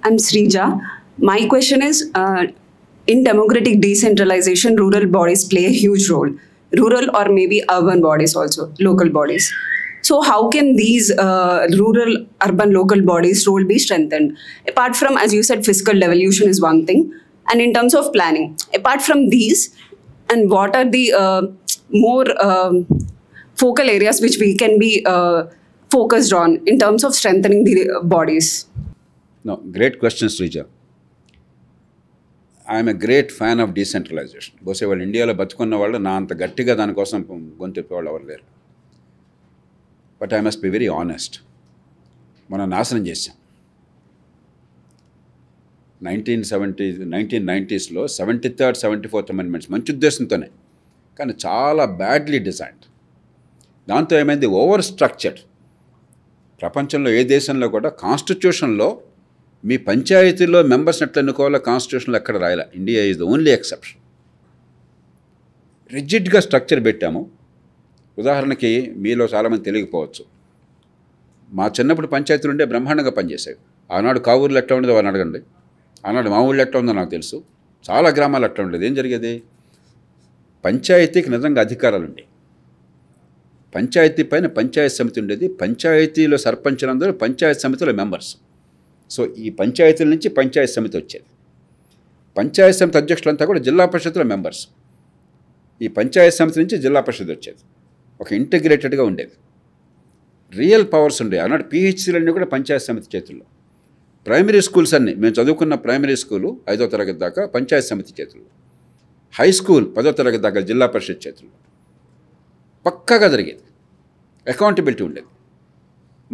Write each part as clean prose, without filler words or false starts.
I'm Srija. My question is, in democratic decentralization, rural bodies play a huge role. Rural or maybe urban bodies also, local bodies. So how can these rural, urban, local bodies' role be strengthened? Apart from, as you said, fiscal devolution is one thing. And in terms of planning, apart from these, and what are the more focal areas which we can be focused on in terms of strengthening the bodies? No, great question, Srija. I'm a great fan of decentralisation. బహుశా వాళ్ళు ఇండియాలో బతుకున్న వాళ్ళు నా అంత గట్టిగా దానికోసం గొంతెప్పేవాళ్ళు ఎవరు లేరు. But I must be very honest. మనం నాశనం చేసాం. 1990s 73rd 74th అమెండ్మెంట్స్ మంచి ఉద్దేశంతోనే, కానీ చాలా బ్యాడ్లీ డిజైన్డ్. దాంతో ఏమైంది, ఓవర్ స్ట్రక్చర్డ్. ప్రపంచంలో ఏ దేశంలో కూడా కాన్స్టిట్యూషన్లో మీ పంచాయతీలో మెంబర్స్ని ఎట్లా ఎన్నుకోవాలో కాన్స్టిట్యూషన్లో ఎక్కడ రాయాల. India is the only exception. రిజిడ్గా స్ట్రక్చర్ పెట్టాము. ఉదాహరణకి మీలో చాలామంది తెలియకపోవచ్చు, మా చిన్నప్పుడు పంచాయతీలు ఉండే బ్రహ్మాండంగా పనిచేసేవి. ఆనాడు కావూరులో ఎట్లా ఉండేదో వాళ్ళని అడగండి, ఆనాడు మా ఊళ్ళో ఎట్లా ఉందో నాకు తెలుసు. చాలా గ్రామాలు ఎట్లా ఉండేది. ఏం జరిగేది, పంచాయతీకి నిజంగా అధికారాలు ఉండేవి. పంచాయతీ పైన పంచాయతీ సమితి ఉండేది. పంచాయతీలో సర్పంచులందరూ పంచాయతీ సమితిలో మెంబర్స్. సో ఈ పంచాయతీల నుంచి పంచాయతీ సమితి వచ్చేది. పంచాయతీ సమితి అధ్యక్షులంతా కూడా జిల్లా పరిషత్తులో మెంబర్స్. ఈ పంచాయతీ సమితి నుంచి జిల్లా పరిషత్ వచ్చేది. ఒక ఇంటిగ్రేటెడ్గా ఉండేది. రియల్ పవర్స్ ఉండేవి. ఆనాడు పిహెచ్సీలన్నీ కూడా పంచాయతీ సమితి చేతుల్లో. ప్రైమరీ స్కూల్స్ అన్నీ, మేము చదువుకున్న ప్రైమరీ స్కూలు 5వ తరగతి దాకా పంచాయతీ సమితి చేతుల్లో. హై స్కూల్ 10వ తరగతి దాకా జిల్లా పరిషత్ చేతుల్లో. పక్కాగా జరిగేది. అకౌంటబిలిటీ ఉండేది.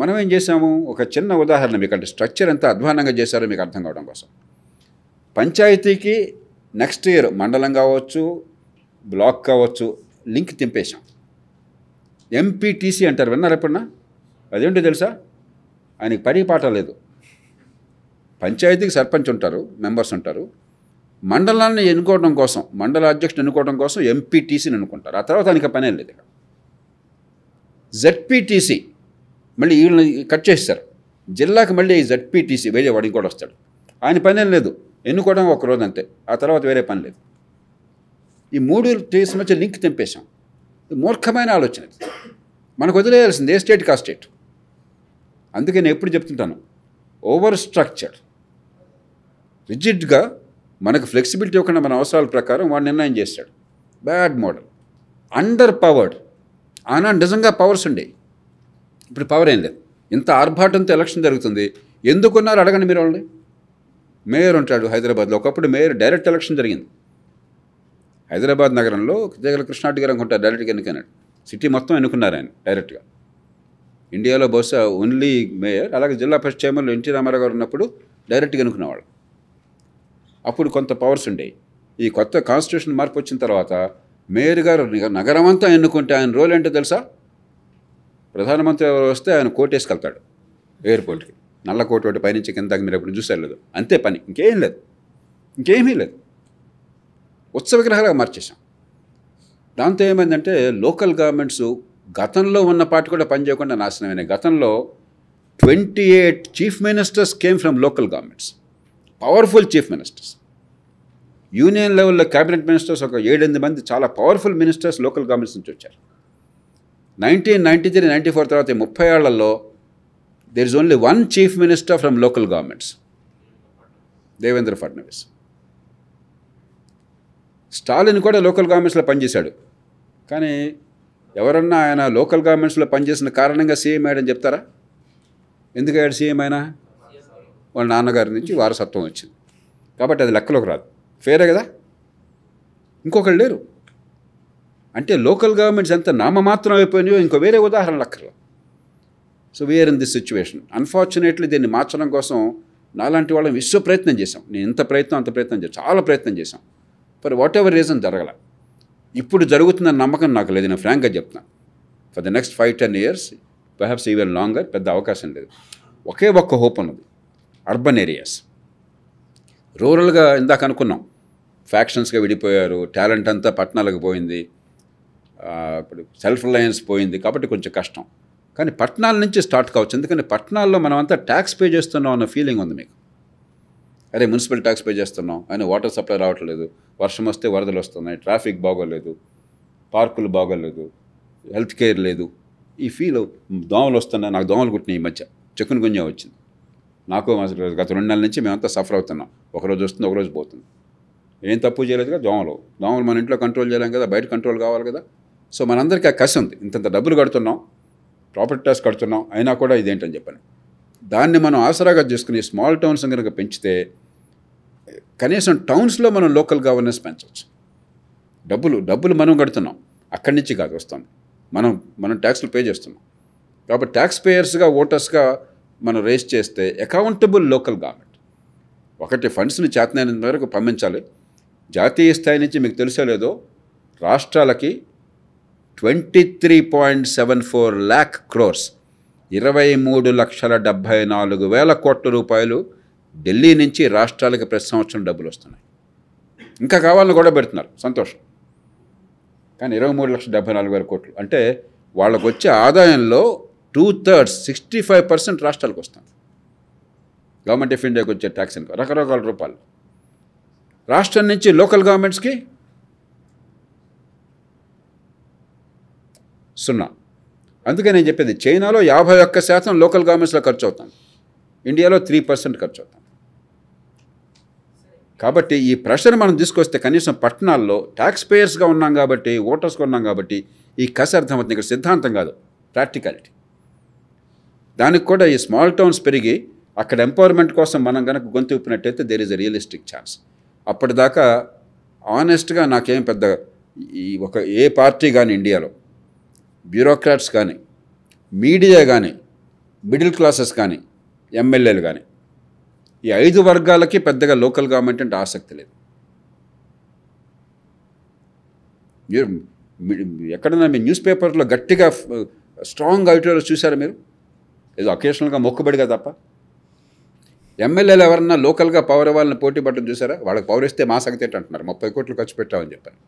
మనం ఏం చేసాము, ఒక చిన్న ఉదాహరణ మీకు, అంటే స్ట్రక్చర్ ఎంత అధ్వానంగా చేశారో మీకు అర్థం కావడం కోసం. పంచాయతీకి నెక్స్ట్ ఇయర్ మండలం కావచ్చు, బ్లాక్ కావచ్చు, లింక్ తింపేశాం. ఎంపీటీసీ అంటారు, విన్నారు ఎప్పుడన్నా? అదేంటో తెలుసా? ఆయనకి పరిపాట లేదు. పంచాయతీకి సర్పంచ్ ఉంటారు, మెంబర్స్ ఉంటారు. మండలాన్ని ఎన్నుకోవడం కోసం, మండల అధ్యక్షుడు ఎన్నుకోవడం కోసం ఎంపీటీసీని ఎన్నుకుంటారు. ఆ తర్వాత ఆయనకి పనే లేదు. జెడ్పీటీసీ మళ్ళీ వీళ్ళని కట్ చేస్తారు. జిల్లాకి మళ్ళీ జెడ్పీటీసీ వేరే వాడికి కూడా వస్తాడు. ఆయన పనేం లేదు, ఎన్నుకోవడం ఒకరోజు అంతే. ఆ తర్వాత వేరే పని లేదు. ఈ 3 టీస్ మధ్య లింక్ తెంపేశాం. మూర్ఖమైన ఆలోచన. మనకు వదిలేయాల్సింది ఏ స్టేట్కి ఆ స్టేట్. అందుకే నేను ఎప్పుడు చెప్తుంటాను, ఓవర్ స్ట్రక్చర్డ్, రిజిడ్గా మనకు ఫ్లెక్సిబిలిటీ ఇవ్వకుండా మన అవసరాల ప్రకారం వాడు నిర్ణయం చేస్తాడు. Bad model. Under powered. ఆనాడు నిజంగా పవర్స్ ఉండేవి, ఇప్పుడు పవర్ ఏం లేదు. ఇంత ఆర్భాటంతో ఎలక్షన్ జరుగుతుంది. ఎందుకున్నారు అడగండి మీరు వాళ్ళని. మేయర్ ఉంటాడు హైదరాబాద్లో. ఒకప్పుడు మేయర్ డైరెక్ట్ ఎలక్షన్ జరిగింది. హైదరాబాద్ నగరంలో జగల కృష్ణారెడ్డి గారు అనుకుంటారు డైరెక్ట్గా ఎన్నికన్నాడు. సిటీ మొత్తం ఎన్నుకున్నారు ఆయన డైరెక్ట్గా. ఇండియాలో బహుశా ఓన్లీ మేయర్. అలాగే జిల్లా పరిషత్ చైర్మన్లో ఎన్టీ రామారావు గారు ఉన్నప్పుడు డైరెక్ట్గా ఎన్నుకునేవాళ్ళు. అప్పుడు కొంత పవర్స్ ఉండేవి. ఈ కొత్త కాన్స్టిట్యూషన్ మార్పు వచ్చిన తర్వాత మేయర్ గారు నగరం అంతా ఎన్నుకుంటే ఆయన రోల్ ఏంటో తెలుసా? ప్రధానమంత్రి వస్తే ఆయన కోట్ వేసుకెళ్తాడు ఎయిర్పోర్ట్కి. నల్ల కోట్ ఒకటి పైనుంచి కిందకి మీరు ఎప్పుడు చూసారు లేదు. అంతే పని, ఇంకేం లేదు, ఇంకేమీ లేదు. ఉత్సవ విగ్రహాలుగా మార్చేసాం. దాంతో ఏమైందంటే లోకల్ గవర్నమెంట్స్ గతంలో ఉన్న పార్టీ కూడా పనిచేయకుండా నాశనమైనాయి. గతంలో 28 chief ministers came from local governments. Powerful chief ministers. Union లెవెల్లో క్యాబినెట్ మినిస్టర్స్ ఒక 7-8 మంది చాలా పవర్ఫుల్ మినిస్టర్స్ లోకల్ గవర్నమెంట్స్ నుంచి వచ్చారు. 1993-94 తర్వాత 30 ఏళ్లలో there is only 1 chief minister from local governments, Devendra Fadnavis. Stalin కూడా లోకల్ గవర్నమెంట్స్లో పనిచేశాడు. కానీ ఎవరన్నా ఆయన లోకల్ గవర్నమెంట్స్లో పనిచేసిన కారణంగా సీఎం అయ్యాడని చెప్తారా? ఎందుకు అయ్యాడు సీఎం అయినా? వాళ్ళ నాన్నగారి నుంచి వారసత్వం వచ్చింది కాబట్టి అది లెక్కలోకి రాదు. ఫేరే కదా. ఇంకొకళ్ళు లేరు. అంటే లోకల్ గవర్నమెంట్స్ ఎంత నామమాత్రం అయిపోయినాయో ఇంకో వేరే ఉదాహరణలు అక్కర్లా. So we are in this situation. Unfortunately దీన్ని మార్చడం కోసం నాలాంటి వాళ్ళం విశ్వ ప్రయత్నం చేశాం. నేను ఇంత ప్రయత్నం అంత ప్రయత్నం చేశాను, చాలా ప్రయత్నం చేశాం. ఫర్ వాట్ ఎవర్ రీజన్ జరగల. ఇప్పుడు జరుగుతుందన్న నమ్మకం నాకు లేదు. నేను ఫ్రాంక్గా చెప్తున్నాను. For the next 5-10 years, perhaps even longer, పెద్ద అవకాశం లేదు. ఒకే ఒక్క హోప్ ఉన్నది, అర్బన్ ఏరియాస్. రూరల్గా ఇందాక అనుకున్నాం, ఫ్యాక్షన్స్గా విడిపోయారు, టాలెంట్ అంతా పట్టణాలకు పోయింది, ఇప్పుడు సెల్ఫ్ రిలయన్స్ పోయింది కాబట్టి కొంచెం కష్టం. కానీ పట్టణాల నుంచి స్టార్ట్ కావచ్చు. ఎందుకంటే పట్టణాల్లో మనం అంతా ట్యాక్స్ పే చేస్తున్నాం అన్న ఫీలింగ్ ఉంది మీకు. అరే మున్సిపల్ ట్యాక్స్ పే చేస్తున్నాం అని వాటర్ సప్లై రావట్లేదు, వర్షం వస్తే వరదలు వస్తున్నాయి, ట్రాఫిక్ బాగోలేదు, పార్కులు బాగోలేదు, హెల్త్ కేర్ లేదు. ఈ ఫీల్ దోమలు వస్తున్నాయి. నాకు దోమలు కుట్టినాయి ఈ మధ్య, చికెన్ గున్యా వచ్చింది నాకు. గత 2 నెలల నుంచి మేమంతా సఫర్ అవుతున్నాం. ఒకరోజు వస్తుంది, ఒకరోజు పోతుంది. ఏం తప్పు చేయలేదు కదా, దోమలు మన ఇంట్లో కంట్రోల్ చేయలేం కదా, బయట కంట్రోల్ కావాలి కదా. సో మనందరికీ ఆ కసి ఉంది. ఇంతంత డబ్బులు కడుతున్నాం, ప్రాపర్టీ ట్యాక్స్ కడుతున్నాం, అయినా కూడా ఇదేంటని చెప్పని దాన్ని మనం ఆసరాగా చేసుకుని స్మాల్ టౌన్స్ కనుక పెంచితే కనీసం టౌన్స్లో మనం లోకల్ గవర్నెన్స్ పెంచవచ్చు. డబ్బులు మనం కడుతున్నాం, అక్కడి నుంచి కాదు వస్తుంది, మనం ట్యాక్స్లు పే చేస్తున్నాం. కాబట్టి ట్యాక్స్ పేయర్స్గా, ఓటర్స్గా మనం రేస్ చేస్తే అకౌంటబుల్ లోకల్ గవర్నమెంట్. ఒకటి ఫండ్స్ని చేతనైనంత వరకు పంపించాలి. జాతీయ స్థాయి నుంచి మీకు తెలిసే లేదో రాష్ట్రాలకి 23.74 lakh crores 23,74,000 కోట్ల రూపాయలు ఢిల్లీ నుంచి రాష్ట్రాలకు ప్రతి సంవత్సరం డబ్బులు వస్తున్నాయి. ఇంకా కావాలని కూడా పెడుతున్నారు, సంతోషం. కానీ 23,74,000 కోట్లు అంటే వాళ్ళకు వచ్చే ఆదాయంలో 2/3 65% రాష్ట్రాలకు వస్తుంది. గవర్నమెంట్ ఆఫ్ ఇండియాకి వచ్చే ట్యాక్స్ ఇన్కమ్ రకరకాల రూపాయలు. రాష్ట్రం నుంచి లోకల్ గవర్నమెంట్స్కి 0. అందుకే నేను చెప్పేది, చైనాలో 51% లోకల్ గవర్నమెంట్స్లో ఖర్చు అవుతుంది, ఇండియాలో 3% ఖర్చు అవుతుంది. కాబట్టి ఈ ప్రెషర్ మనం తీసుకొస్తే కనీసం పట్టణాల్లో ట్యాక్స్ పేయర్స్గా ఉన్నాం కాబట్టి, ఓటర్స్గా ఉన్నాం కాబట్టి ఈ కసి అర్థమవుతుంది. ఇక్కడ సిద్ధాంతం కాదు, ప్రాక్టికాలిటీ. దానికి కూడా ఈ స్మాల్ టౌన్స్ పెరిగి అక్కడ ఎంపవర్మెంట్ కోసం మనం కనుక గొంతు విప్పినట్టయితే there is a realistic chance. అప్పటిదాకా ఆనెస్ట్గా నాకేం పెద్ద ఏ పార్టీ కానీ ఇండియాలో, బ్యూరోక్రాట్స్ కానీ, మీడియా కానీ, మిడిల్ క్లాసెస్ కానీ, ఎమ్మెల్యేలు కానీ, ఈ 5 వర్గాలకి పెద్దగా లోకల్ గవర్నమెంట్ అంటే ఆసక్తి లేదు. ఎక్కడైనా మీ న్యూస్ పేపర్లో గట్టిగా స్ట్రాంగ్ ఎడిటోరియల్స్ చూసారా మీరు? ఏదో అకేషనల్గా మొక్కుబడిగా తప్ప. ఎమ్మెల్యేలు ఎవరన్నా లోకల్గా పవర్ వాళ్ళని పోటీ పట్టడం చూసారా? వాళ్ళకి పవర్ ఇస్తే మా సంగతి ఏంటంటున్నారు, 30 కోట్లు ఖర్చు పెట్టామని చెప్పారు.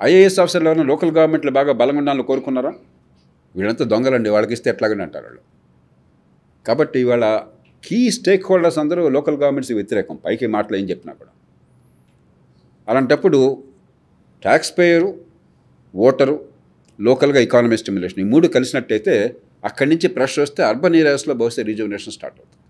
ఐఏఎస్ ఆఫీసర్లు ఎవరైనా లోకల్ గవర్నమెంట్లు బాగా బలంగా ఉండాలని కోరుకున్నారా? వీళ్ళంతా దొంగలండి, వాళ్ళకి ఇస్తే ఎట్లాగని అంటారు వాళ్ళు. కాబట్టి ఇవాళ కీ స్టేక్ హోల్డర్స్ అందరూ లోకల్ గవర్నమెంట్స్కి వ్యతిరేకం, పైకి మాటలు ఏం చెప్పినా కూడా. అలాంటప్పుడు ట్యాక్స్ పేయరు, ఓటరు, లోకల్గా ఎకానమీ స్టిమ్యులేషన్, ఈ 3 కలిసినట్టయితే అక్కడి నుంచి ప్రెషర్ వస్తే అర్బన్ ఏరియాస్లో బహుశా రీజనరేషన్ స్టార్ట్ అవుతుంది.